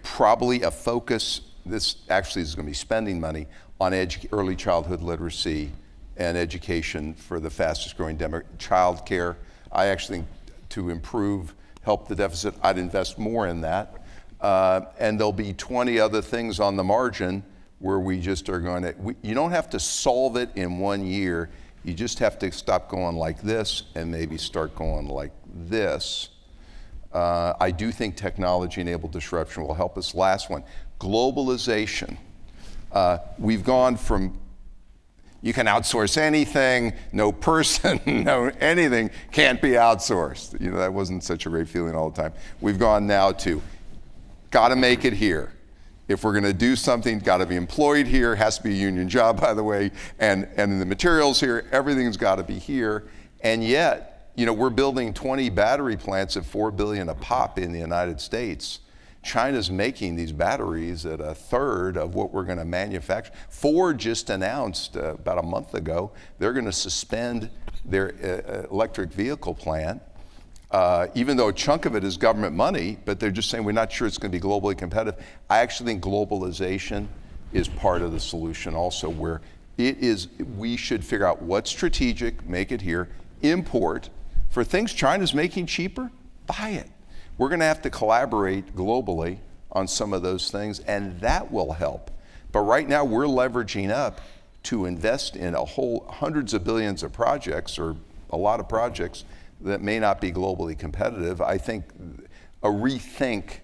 Probably a focus, this actually is going to be spending money on early childhood literacy and education for the fastest growing child care. I actually think to help the deficit, I'd invest more in that. And there'll be 20 other things on the margin where we just are going to, you don't have to solve it in 1 year. You just have to stop going like this and maybe start going like this. I do think technology-enabled disruption will help us. Last one, globalization. We've gone from, you can outsource anything, no person, no anything can't be outsourced. That wasn't such a great feeling all the time. We've gone now to, gotta make it here. If we're gonna do something, gotta be employed here, has to be a union job, by the way, and the materials here, everything's gotta be here. And yet, we're building 20 battery plants at $4 billion a pop in the United States. China's making these batteries at a third of what we're going to manufacture. Ford just announced about a month ago they're going to suspend their electric vehicle plant, even though a chunk of it is government money, but they're just saying we're not sure it's going to be globally competitive. I actually think globalization is part of the solution also, where we should figure out what's strategic, make it here, import. For things China's making cheaper, buy it. We're going to have to collaborate globally on some of those things, and that will help. But right now, we're leveraging up to invest in hundreds of billions of projects, or a lot of projects, that may not be globally competitive. I think a rethink,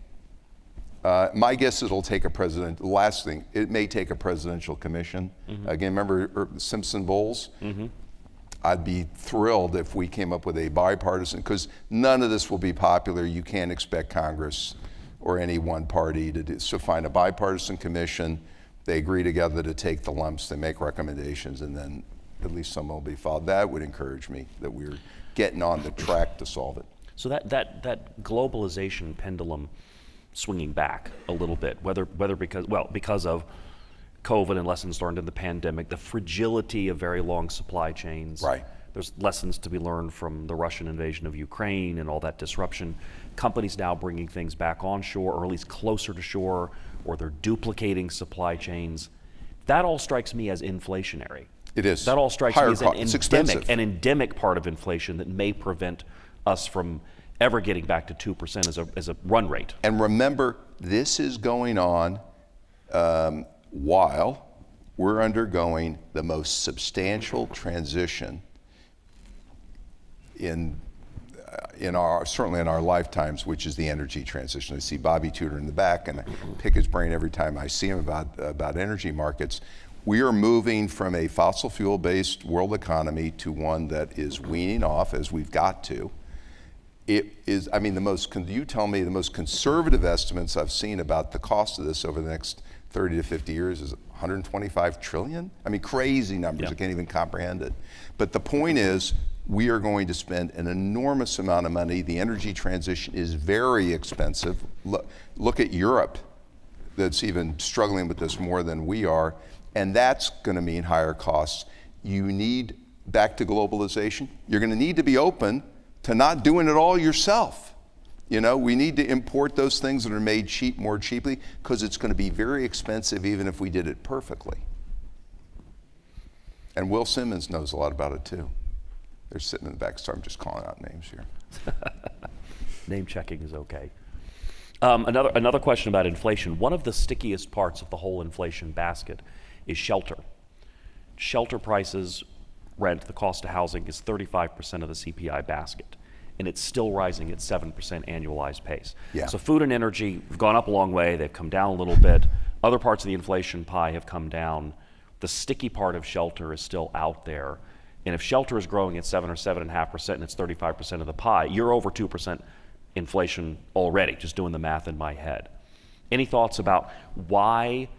my guess is it may take a presidential commission. Mm-hmm. Again, remember Simpson Bowles? Mm-hmm. I'd be thrilled if we came up with a bipartisan, because none of this will be popular. You can't expect Congress or any one party to do. So find a bipartisan commission, they agree together to take the lumps, they make recommendations, and then at least some will be followed. That would encourage me that we're getting on the track to solve it. So that globalization pendulum swinging back a little bit, whether because of COVID and lessons learned in the pandemic, the fragility of very long supply chains. Right. There's lessons to be learned from the Russian invasion of Ukraine and all that disruption. Companies now bringing things back onshore, or at least closer to shore, or they're duplicating supply chains. That all strikes me as inflationary. It is. That all strikes Higher me as expensive. An endemic part of inflation that may prevent us from ever getting back to 2% as a run rate. And remember, this is going on while we're undergoing the most substantial transition certainly in our lifetimes, which is the energy transition. I see Bobby Tudor in the back, and I pick his brain every time I see him about energy markets. We are moving from a fossil fuel-based world economy to one that is weaning off, as we've got to. It is, you tell me the most conservative estimates I've seen about the cost of this over the next 30 to 50 years is 125 trillion. Crazy numbers. Yeah. I can't even comprehend it. But the point is, we are going to spend an enormous amount of money. The energy transition is very expensive. Look at Europe, that's even struggling with this more than we are. And that's going to mean higher costs. Back to globalization, you're going to need to be open to not doing it all yourself. We need to import those things that are made more cheaply, because it's going to be very expensive even if we did it perfectly. And Will Simmons knows a lot about it too. They're sitting in the back, so I'm just calling out names here. Name checking is okay. Another question about inflation. One of the stickiest parts of the whole inflation basket is shelter. Shelter prices, rent, the cost of housing is 35% of the CPI basket, and it's still rising at 7% annualized pace. Yeah. So food and energy have gone up a long way, they've come down a little bit. Other parts of the inflation pie have come down. The sticky part of shelter is still out there. And if shelter is growing at 7 or 7.5% and it's 35% of the pie, you're over 2% inflation already, just doing the math in my head. Any thoughts about why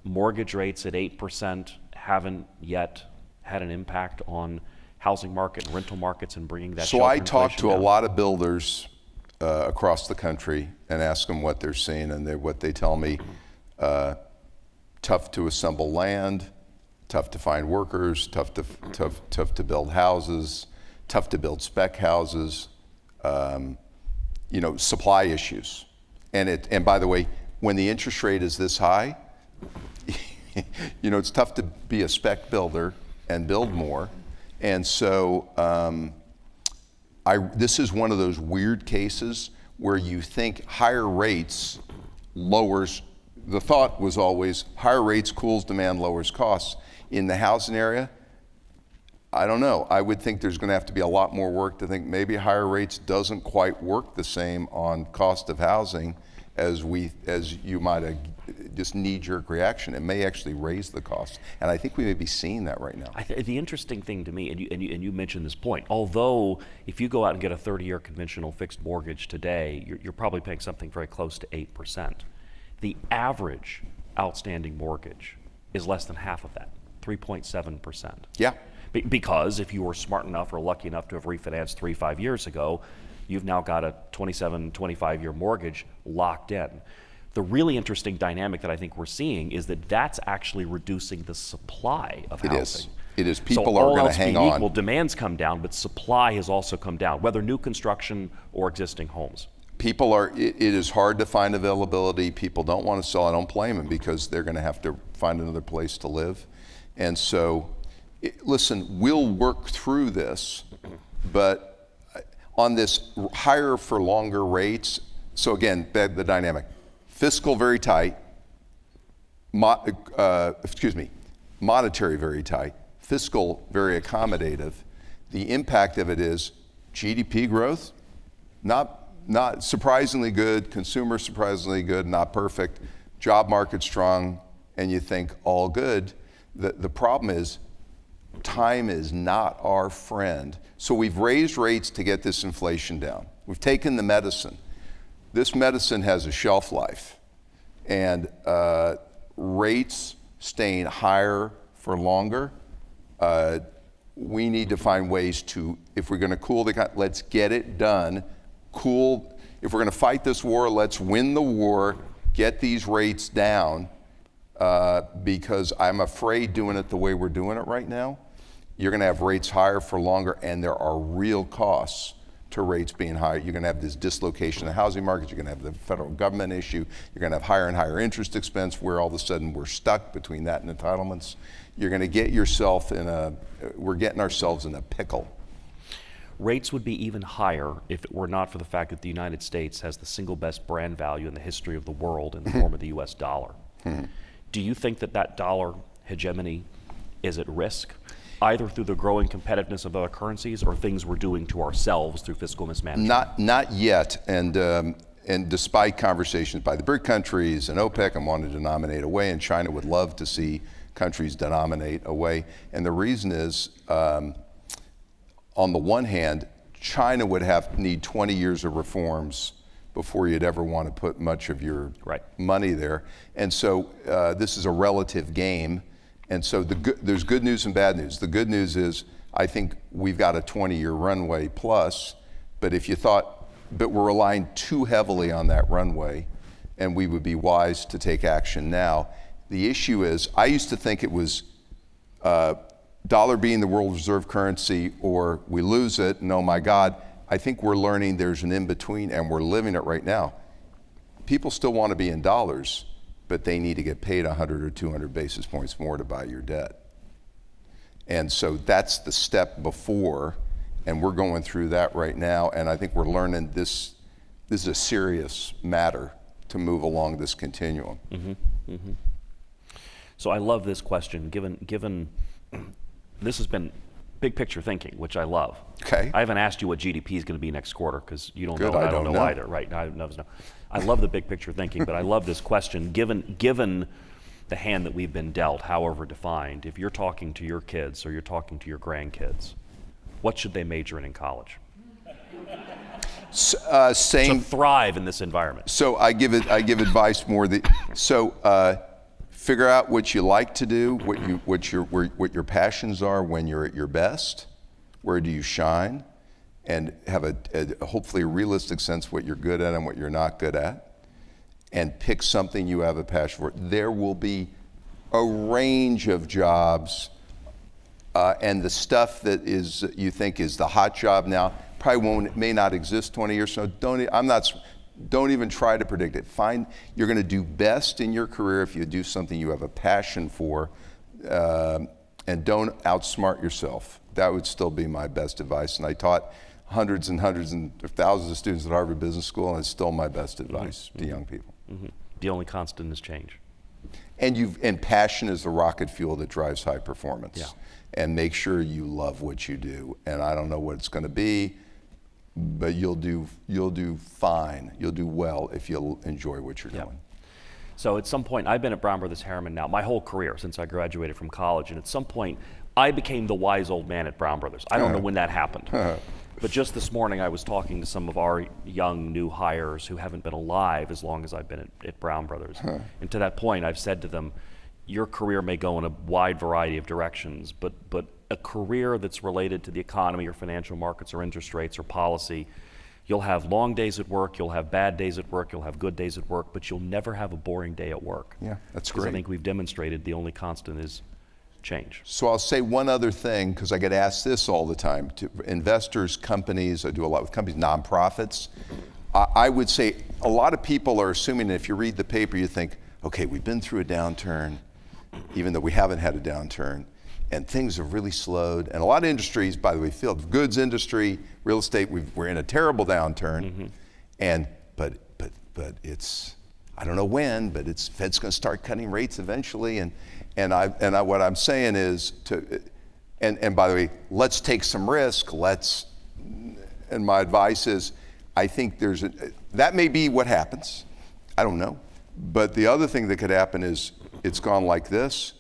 mortgage rates at 8% haven't yet had an impact on housing market and rental markets and bringing that So shelter I talked to inflation a down? lot of builders across the country and ask them what they're seeing, and what they tell me, tough to assemble land, tough to find workers, tough to build houses, tough to build spec houses, supply issues. And by the way, when the interest rate is this high, it's tough to be a spec builder and build more. And so this is one of those weird cases where you think higher rates lowers, the thought was always higher rates cools demand, lowers costs. In the housing area, I don't know. I would think there's going to have to be a lot more work to think maybe higher rates doesn't quite work the same on cost of housing as you might have just knee-jerk reaction. It may actually raise the cost, and I think we may be seeing that right now. The interesting thing to me, and you mentioned this point, although if you go out and get a 30-year conventional fixed mortgage today, you're probably paying something very close to 8%. The average outstanding mortgage is less than half of that, 3.7%. Yeah. Because if you were smart enough or lucky enough to have refinanced 3-5 years ago, you've now got a 27, 25-year mortgage locked in. The really interesting dynamic that I think we're seeing is that that's actually reducing the supply of housing. It is. People so are all going to else hang being on. equal, demand's come down, but supply has also come down, whether new construction or existing homes. People are, it is hard to find availability. People don't want to sell. I don't blame them because they're going to have to find another place to live. And so, listen, we'll work through this, but on this higher for longer rates, so again, the dynamic. Fiscal very tight, monetary very tight, fiscal very accommodative. The impact of it is GDP growth, not surprisingly good, consumer surprisingly good, not perfect, job market strong, and you think all good. The problem is time is not our friend. So we've raised rates to get this inflation down. We've taken the medicine. This medicine has a shelf life, and rates staying higher for longer, we need to find ways to, if we're going to cool the economy, let's get it done. Cool. If we're going to fight this war, let's win the war, get these rates down, because I'm afraid doing it the way we're doing it right now, you're going to have rates higher for longer, and there are real costs to rates being higher. You're going to have this dislocation in the housing market. You're going to have the federal government issue. You're going to have higher and higher interest expense where all of a sudden we're stuck between that and entitlements. You're going to get yourself we're getting ourselves in a pickle. Rates would be even higher if it were not for the fact that the United States has the single best brand value in the history of the world in the form of the US dollar. Do you think that dollar hegemony is at risk, either through the growing competitiveness of other currencies or things we're doing to ourselves through fiscal mismanagement? Not yet, and despite conversations by the BRIC countries and OPEC and wanting to denominate away, and China would love to see countries denominate away. And the reason is, on the one hand, China would need 20 years of reforms before you'd ever want to put much of your money there. And so this is a relative game. And so there's good news and bad news. The good news is I think we've got a 20-year runway plus, but but we're relying too heavily on that runway, and we would be wise to take action now. The issue is, I used to think it was dollar being the world reserve currency or we lose it, and oh my God, I think we're learning there's an in-between, and we're living it right now. People still want to be in dollars, but they need to get paid 100 or 200 basis points more to buy your debt. And so that's the step before, and we're going through that right now, and I think we're learning this is a serious matter to move along this continuum. So I love this question, given this has been big picture thinking, which I love. Okay. I haven't asked you what GDP is going to be next quarter because you don't Good, know, and I I don't don't know know. either. Right? I love the big picture thinking, but I love this question. Given the hand that we've been dealt, however defined, if you're talking to your kids or you're talking to your grandkids, what should they major in college Same. to thrive in this environment? So I give advice more figure out what you like to do, what your passions are when you're at your best. Where do you shine? And have a hopefully a realistic sense of what you're good at and what you're not good at. And pick something you have a passion for. There will be a range of jobs, and the stuff that you think is the hot job now may not exist 20 years from now. Don't even try to predict it. You're going to do best in your career if you do something you have a passion for, and don't outsmart yourself. That would still be my best advice. And I taught hundreds and hundreds and thousands of students at Harvard Business School, and it's still my best advice to young people. Mm-hmm. The only constant is change. And passion is the rocket fuel that drives high performance. Yeah. And make sure you love what you do. And I don't know what it's going to be, but you'll do fine. You'll do well if you'll enjoy what you're doing. So at some point, I've been at Brown Brothers Harriman now my whole career since I graduated from college, and at some point, I became the wise old man at Brown Brothers. I don't know when that happened. But just this morning, I was talking to some of our young new hires who haven't been alive as long as I've been at Brown Brothers. And to that point, I've said to them, your career may go in a wide variety of directions, but a career that's related to the economy or financial markets or interest rates or policy, you'll have long days at work, you'll have bad days at work, you'll have good days at work, but you'll never have a boring day at work. Yeah, that's Because great. I think we've demonstrated the only constant is change. So I'll say one other thing, because I get asked this all the time, to investors, companies, I do a lot with companies, nonprofits. I would say a lot of people are assuming that if you read the paper, you think, okay, we've been through a downturn, even though we haven't had a downturn, and things have really slowed. And a lot of industries, by the way, field goods industry, real estate, we're in a terrible downturn. And but it's, I don't know when, but Fed's going to start cutting rates eventually. And what I'm saying is and by the way, let's take some risk. And my advice is, I think that may be what happens. I don't know. But the other thing that could happen is it's gone like this,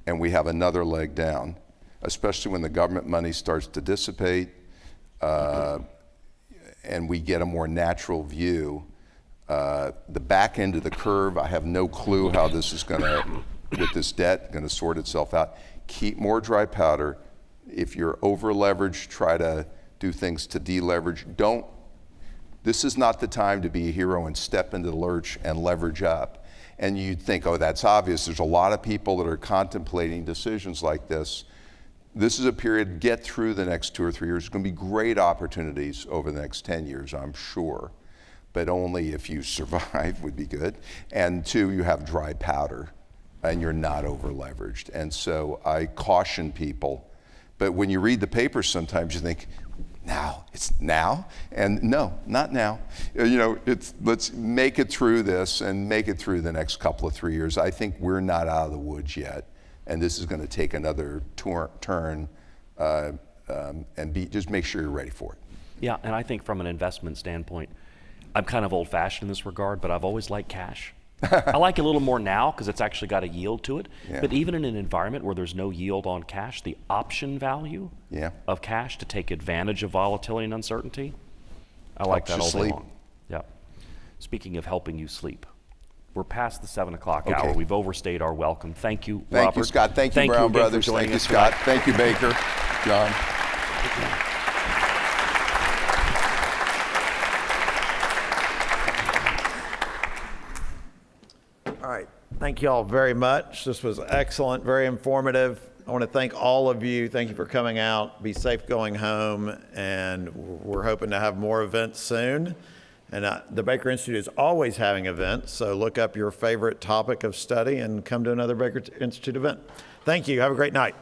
and we have another leg down, especially when the government money starts to dissipate, and we get a more natural view. The back end of the curve, I have no clue how this is going to, with this debt, going to sort itself out. Keep more dry powder. If you're over leveraged, try to do things to deleverage. This is not the time to be a hero and step into the lurch and leverage up. And you'd think, oh, that's obvious. There's a lot of people that are contemplating decisions like this. This is a period, get through the next 2 or 3 years. There's going to be great opportunities over the next 10 years, I'm sure. But only if you survive would be good. And 2, you have dry powder and you're not over leveraged. And so I caution people. But when you read the papers, sometimes you think, it's now? And no, not now. Let's make it through this and make it through the next couple of 3 years. I think we're not out of the woods yet. And this is going to take another turn, and just make sure you're ready for it. Yeah, and I think from an investment standpoint, I'm kind of old-fashioned in this regard, but I've always liked cash. I like it a little more now because it's actually got a yield to it. Yeah. But even in an environment where there's no yield on cash, the option value of cash to take advantage of volatility and uncertainty, I like that all day long. Yeah. Speaking of helping you sleep, we're past the 7 o'clock hour. We've overstayed our welcome. Thank you, Robert. Thank you, Scott. Thank you, Brown Brothers. Thank you, Scott. Thank you, Baker. John. All right. Thank you all very much. This was excellent, very informative. I want to thank all of you. Thank you for coming out. Be safe going home. And we're hoping to have more events soon. And the Baker Institute is always having events. So look up your favorite topic of study and come to another Baker Institute event. Thank you. Have a great night.